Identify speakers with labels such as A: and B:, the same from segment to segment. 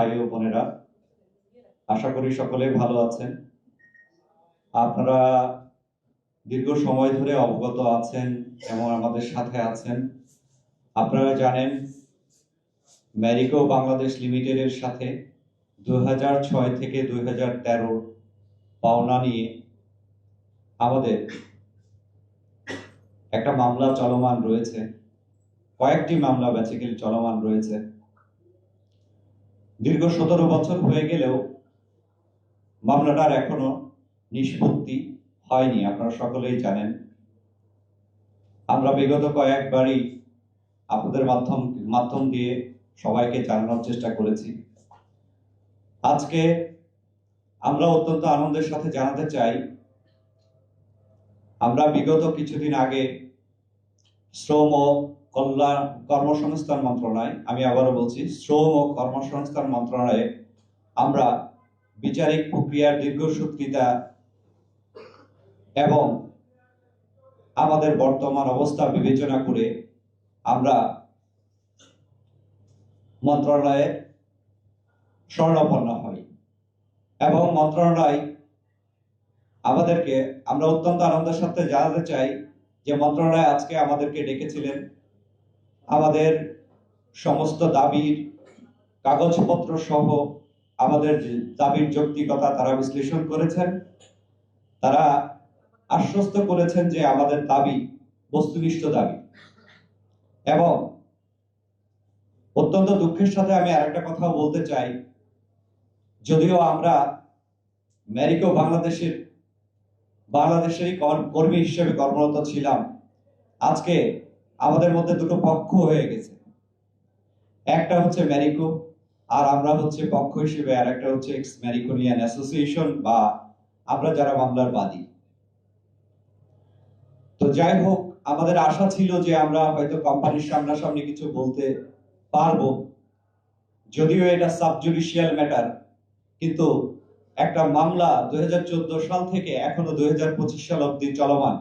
A: ভাই ও বোনেরা, আশা করি সকলে ভালো আছেন। আপনারা দীর্ঘ সময় ধরে অবগত আছেন এবং আমাদের সাথে আছেন। আপনারা জানেন ম্যারিকো বাংলাদেশ লিমিটেডের সাথে 2006 থেকে 2013 পাওনা নিয়ে আমাদের একটা মামলা চলমান রয়েছে, কয়েকটি মামলা বেসিক্যালি চলমান রয়েছে। দীর্ঘ 17 বছর হয়ে গেলেও মামলাটার এখনো নিষ্পত্তি হয়নি, আপনারা সকলেই জানেন। আমরা বিগত কয়েকবারই আপনাদের মাধ্যম দিয়ে সবাইকে জানানোর চেষ্টা করেছি। আজকে আমরা অত্যন্ত আনন্দের সাথে জানাতে চাই, আমরা বিগত কিছুদিন আগে শ্রম ও কর্মসংস্থান মন্ত্রণালয়, আমি আবারও বলছি শ্রম ও কর্মসংস্থান মন্ত্রণালয়ে আমরা বিচারিক প্রক্রিয়ার দীর্ঘসূত্রিতা এবং আমাদের বর্তমান অবস্থা বিবেচনা করে আমরা মন্ত্রণালয়ে শরণাপন্ন হই এবং মন্ত্রণালয় আমাদেরকে, আমরা অত্যন্ত আনন্দের সাথে জানাতে চাই যে মন্ত্রণালয় আজকে আমাদেরকে ডেকেছিলেন। আমাদের সমস্ত দাবির কাগজপত্র সহ আমাদের দাবির যৌক্তিকতা তারা বিশ্লেষণ করেছেন। তারা আশ্বস্ত করেছেন যে আমাদের দাবি বস্তুনিষ্ঠ দাবি। এবং অত্যন্ত দুঃখের সাথে আমি আরেকটা কথা বলতে চাই, যদিও আমরা ম্যারিকো বাংলাদেশেরই কর্মী হিসেবে কর্মরত ছিলাম, আজকে আমাদের মধ্যে দুটো পক্ষ হয়ে গেছে। একটা হচ্ছে ম্যারিকো আর আমরা হচ্ছে পক্ষ হিসেবে, আর একটা হচ্ছে এক্স ম্যারিকোনিয়ান অ্যাসোসিয়েশন বা আমরা যারা মামলার বাদী। তো যাই হোক, আমাদের আশা ছিল যে আমরা হয়তো কোম্পানির সামনাসামনি কিছু বলতে পারবো, যদিও এটা সাবজুডিশিয়াল ম্যাটার, কিন্তু একটা মামলা 2014 সাল থেকে এখনো 2025 সাল অবধি চলমান।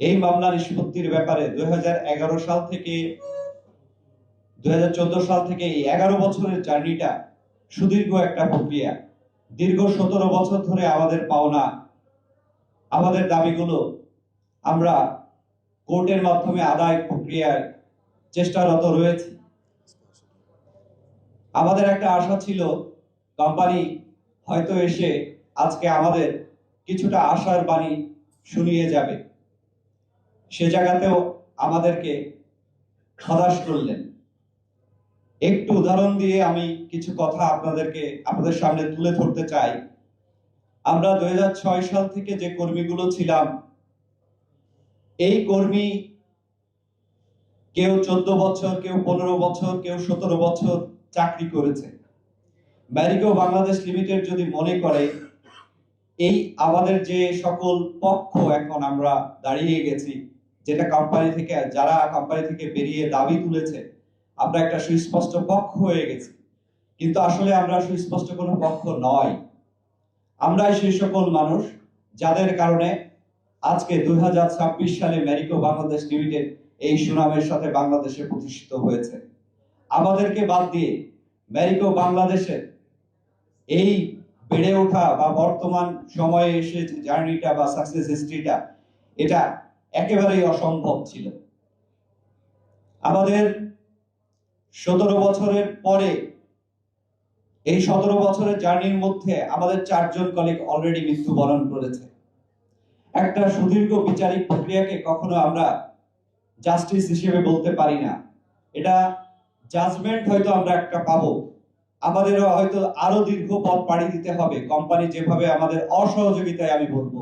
A: এই মামলা নিষ্পত্তির ব্যাপারে 2014 সাল থেকে এই 11 বছরের জার্নিটা সুদীর্ঘ একটা প্রক্রিয়া। দীর্ঘ 17 বছর ধরে আমাদের পাওনা, আমাদের দাবিগুলো আমরা কোর্টের মাধ্যমে আদায় প্রক্রিয়ায় চেষ্টারত রয়েছে। আমাদের একটা আশা ছিল কোম্পানি হয়তো এসে আজকে আমাদের কিছুটা আশার বাণী শুনিয়ে যাবে, সে জায়গাতেও আমাদেরকে হতাশ করলেন। একটু উদাহরণ দিয়ে আমি কিছু কথা আপনাদের সামনে তুলে ধরতে চাই। আমরা 2006 সাল থেকে যে কর্মীগুলো ছিলাম, এই কর্মী কেউ 14 বছর, কেউ 15 বছর, কেউ 17 বছর চাকরি করেছে। ম্যারিকো বাংলাদেশ লিমিটেড যদি মনে করে এই আমাদের যে সকল পক্ষ এখন আমরা দাঁড়িয়ে গেছি, যারা কোম্পানি থেকে বেরিয়ে দাবি তুলেছে, আমরা একটা সুস্পষ্ট পক্ষ হয়ে গেছি, কিন্তু আসলে আমরা সুস্পষ্ট কোনো পক্ষ নয়। আমরা সেই সকল মানুষ যাদের কারণে আজকে 2026 সালে ম্যারিকো বাংলাদেশ লিমিটেড এই সুনামের সাথে বাংলাদেশে প্রতিষ্ঠিত হয়েছে। আমাদেরকে বাদ দিয়ে ম্যারিকো বাংলাদেশের এই বেড়ে ওঠা বা বর্তমান সময়ে এসে যে জার্নিটা বা সাকসেস হিস্ট্রিটা, এটা একেবারেই অসম্ভব ছিল। আমাদের 17 বছরের পরে, এই 17 বছরের জার্নির মধ্যে আমাদের 4 জন কলিগ অলরেডি মৃত্যুবরণ করেছে। একটা সুদীর্ঘ বিচারিক প্রক্রিয়াকে কখনো আমরা জাস্টিস হিসেবে বলতে পারি না। এটা জাজমেন্ট হয়তো আমরা একটা পাবো, আমাদেরও হয়তো আরো দীর্ঘ পথ পাড়ি দিতে হবে। কোম্পানি যেভাবে আমাদের অসহযোগিতায়, আমি বলবো